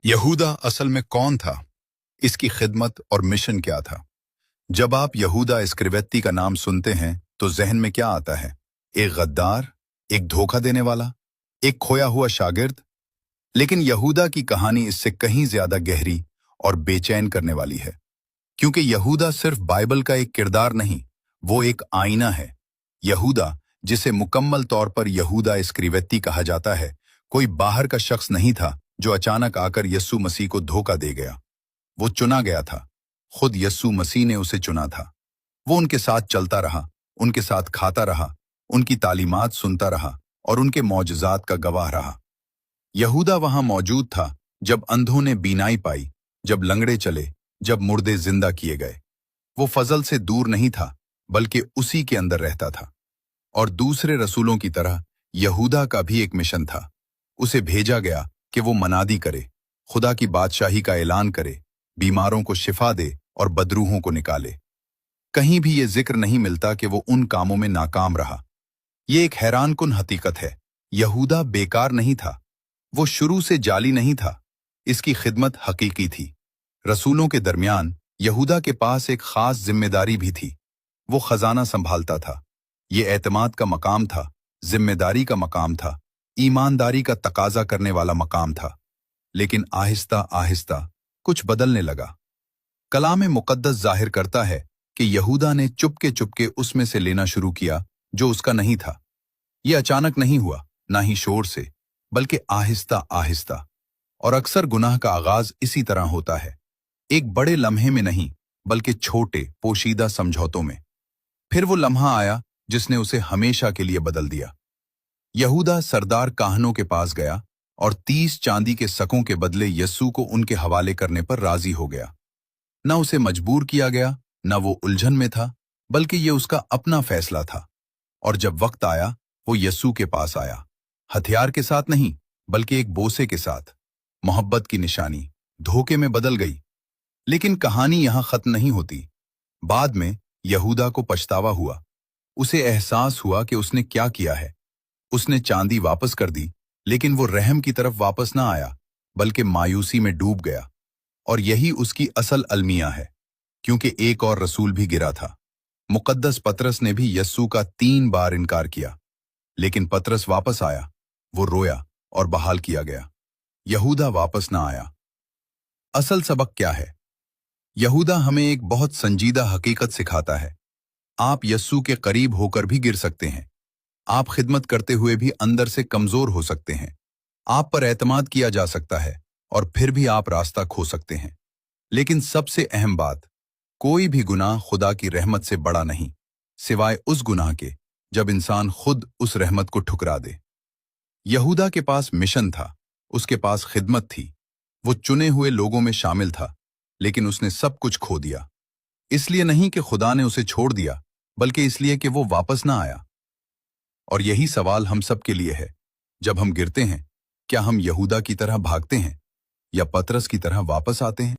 यहूदा असल में कौन था? इसकी खिदमत और मिशन क्या था? जब आप यहूदा इस्करियोती का नाम सुनते हैं तो जहन में क्या आता है? एक गद्दार, एक धोखा देने वाला, एक खोया हुआ शागिर्द? लेकिन यहूदा की कहानी इससे कहीं ज्यादा गहरी और बेचैन करने वाली है, क्योंकि यहूदा सिर्फ बाइबल का एक किरदार नहीं, वो एक आईना है। यहूदा, जिसे मुकम्मल तौर पर यहूदा इस्करियोती कहा जाता है, कोई बाहर का शख्स नहीं था जो अचानक आकर यस्सु मसीह को धोखा दे गया। वो चुना गया था। खुद यस्सु मसीह ने उसे चुना था। वो उनके साथ चलता रहा, उनके साथ खाता रहा, उनकी तालीमात सुनता रहा और उनके मौजज़ात का गवाह रहा। यहूदा वहां मौजूद था जब अंधों ने बीनाई पाई, जब लंगड़े चले, जब मुर्दे जिंदा किए गए। वो फजल से दूर नहीं था, बल्कि उसी के अंदर रहता था। और दूसरे रसूलों की तरह यहूदा का भी एक मिशन था। उसे भेजा गया कि वो मनादी करे, खुदा की बादशाही का ऐलान करे, बीमारों को शिफा दे और बदरूहों को निकाले। कहीं भी ये जिक्र नहीं मिलता कि वो उन कामों में नाकाम रहा। ये एक हैरानकुन हकीकत है। यहूदा बेकार नहीं था। वो शुरू से जाली नहीं था। इसकी खिदमत हकीकी थी। रसूलों के दरमियान यहूदा के पास एक खास जिम्मेदारी भी थी। वो खजाना संभालता था। ये एतमाद का मकाम था, जिम्मेदारी का मकाम था, ईमानदारी का तकाजा करने वाला मकाम था। लेकिन आहिस्ता आहिस्ता कुछ बदलने लगा। कलाम मुकद्दस जाहिर करता है कि यहूदा ने चुपके चुपके उसमें से लेना शुरू किया जो उसका नहीं था। यह अचानक नहीं हुआ, ना ही शोर से, बल्कि आहिस्ता आहिस्ता। और अक्सर गुनाह का आगाज इसी तरह होता है, एक बड़े लम्हे में नहीं, बल्कि छोटे पोशीदा समझौतों में। फिर वो लम्हा आया जिसने उसे हमेशा के लिए बदल दिया। यहूदा सरदार काहनों के पास गया और 30 चांदी के सकों के बदले यस्सु को उनके हवाले करने पर राजी हो गया। न उसे मजबूर किया गया, न वो उलझन में था, बल्कि ये उसका अपना फैसला था। और जब वक्त आया, वो यस्सु के पास आया, हथियार के साथ नहीं, बल्कि एक बोसे के साथ। मोहब्बत की निशानी धोखे में बदल गई। लेकिन कहानी यहां खत्म नहीं होती। बाद में यहूदा को पछतावा हुआ। उसे एहसास हुआ कि उसने क्या किया है। उसने चांदी वापस कर दी, लेकिन वो रहम की तरफ वापस ना आया, बल्कि मायूसी में डूब गया। और यही उसकी असल अलमिया है, क्योंकि एक और रसूल भी गिरा था। मुकद्दस पतरस ने भी यस्सु का 3 बार इनकार किया, लेकिन पतरस वापस आया। वो रोया और बहाल किया गया। यहूदा वापस ना आया। असल सबक क्या है? यहूदा हमें एक बहुत संजीदा हकीकत सिखाता है। आप यस्सु के करीब होकर भी गिर सकते हैं। आप खिदमत करते हुए भी अंदर से कमजोर हो सकते हैं। आप पर एतमाद किया जा सकता है और फिर भी आप रास्ता खो सकते हैं। लेकिन सबसे अहम बात, कोई भी गुनाह खुदा की रहमत से बड़ा नहीं, सिवाय उस गुनाह के जब इंसान खुद उस रहमत को ठुकरा दे। यहूदा के पास मिशन था, उसके पास खिदमत थी। वो चुने हुए लोगों में शामिल था, लेकिन उसने सब कुछ खो दिया। इसलिए नहीं कि खुदा ने उसे छोड़ दिया, बल्कि इसलिए कि वो वापस ना आया। और यही सवाल हम सब के लिए है। जब हम गिरते हैं, क्या हम यहूदा की तरह भागते हैं या पतरस की तरह वापस आते हैं?